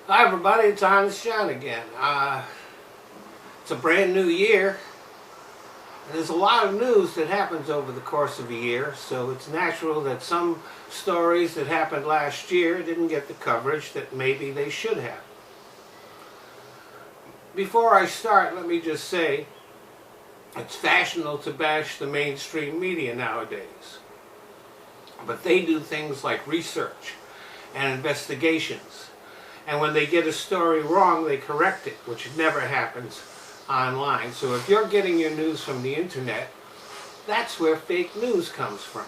Hi everybody, it's Honest John again. It's a brand new year, and there's a lot of news that happens over the course of a year, so it's natural that some stories that happened last year didn't get the coverage that maybe they should have. Before I start, let me just say, it's fashionable to bash the mainstream media nowadays, but they do things like research and investigations. And when they get a story wrong, they correct it, which never happens online. So if you're getting your news from the internet, that's where fake news comes from.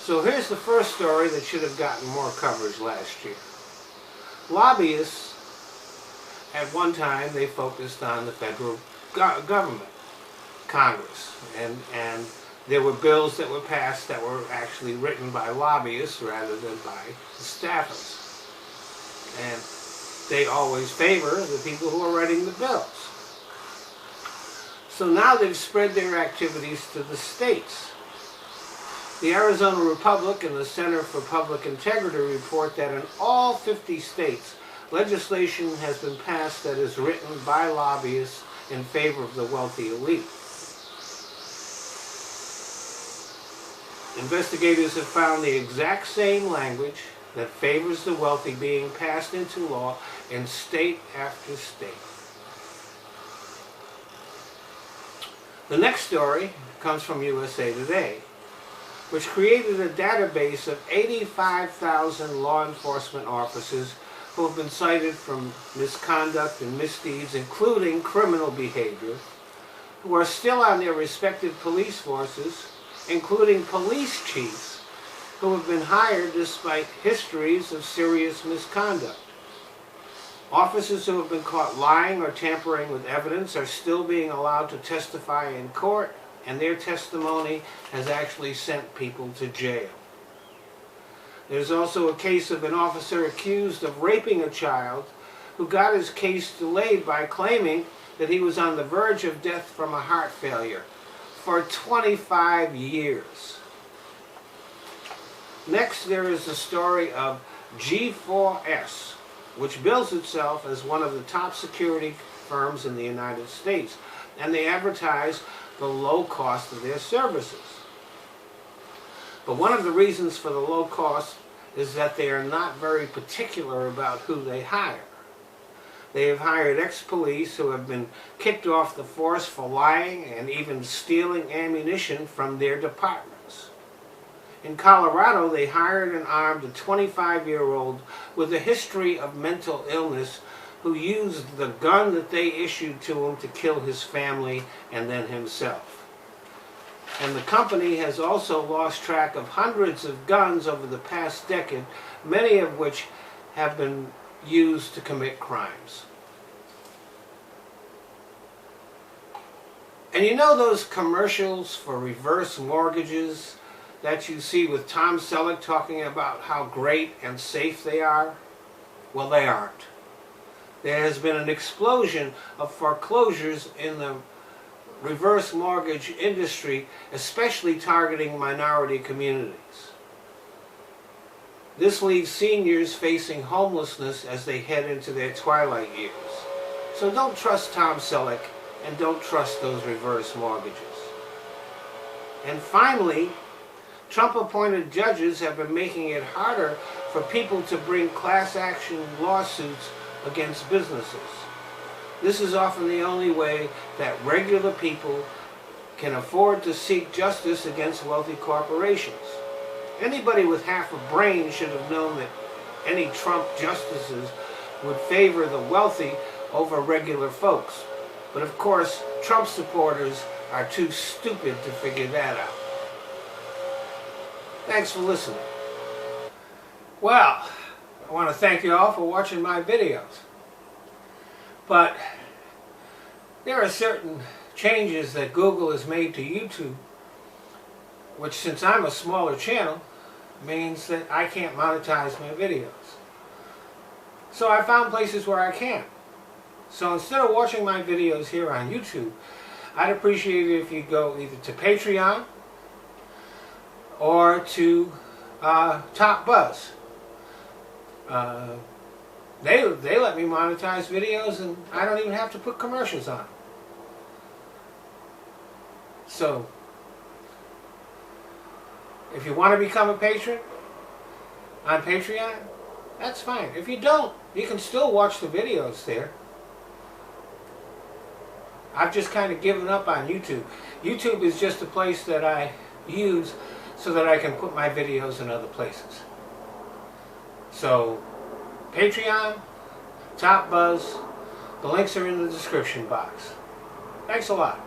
So here's the first story that should have gotten more coverage last year. Lobbyists, at one time, they focused on the federal government, Congress, and there were bills that were passed that were actually written by lobbyists rather than by the staffers. And they always favor the people who are writing the bills. So now they've spread their activities to the states. The Arizona Republic and the Center for Public Integrity report that in all 50 states, legislation has been passed that is written by lobbyists in favor of the wealthy elite. Investigators have found the exact same language that favors the wealthy being passed into law in state after state. The next story comes from USA Today, which created a database of 85,000 law enforcement officers who have been cited for misconduct and misdeeds, including criminal behavior, who are still on their respective police forces, including police chiefs who have been hired despite histories of serious misconduct. Officers who have been caught lying or tampering with evidence are still being allowed to testify in court, and their testimony has actually sent people to jail. There's also a case of an officer accused of raping a child who got his case delayed by claiming that he was on the verge of death from a heart failure for 25 years. Next, there is the story of G4S, which bills itself as one of the top security firms in the United States, and they advertise the low cost of their services. But one of the reasons for the low cost is that they are not very particular about who they hire. They have hired ex-police who have been kicked off the force for lying and even stealing ammunition from their departments. In Colorado, they hired and armed a 25-year-old with a history of mental illness who used the gun that they issued to him to kill his family and then himself. And the company has also lost track of hundreds of guns over the past decade, many of which have been used to commit crimes. And you know those commercials for reverse mortgages that you see with Tom Selleck talking about how great and safe they are? Well, they aren't. There has been an explosion of foreclosures in the reverse mortgage industry, especially targeting minority communities. This leaves seniors facing homelessness as they head into their twilight years. So don't trust Tom Selleck and don't trust those reverse mortgages. And finally, Trump-appointed judges have been making it harder for people to bring class action lawsuits against businesses. This is often the only way that regular people can afford to seek justice against wealthy corporations. Anybody with half a brain should have known that any Trump justices would favor the wealthy over regular folks. But of course, Trump supporters are too stupid to figure that out. Thanks for listening. Well, I want to thank you all for watching my videos. But there are certain changes that Google has made to YouTube, which, since I'm a smaller channel, means that I can't monetize my videos. So I found places where I can. So instead of watching my videos here on YouTube, I'd appreciate it if you go either to Patreon or to Top Buzz. They let me monetize videos, and I don't even have to put commercials on. So, if you want to become a patron on Patreon, that's fine. If you don't, you can still watch the videos there. I've just kind of given up on YouTube. YouTube is just a place that I use so that I can put my videos in other places. So, Patreon, Top Buzz, the links are in the description box. Thanks a lot.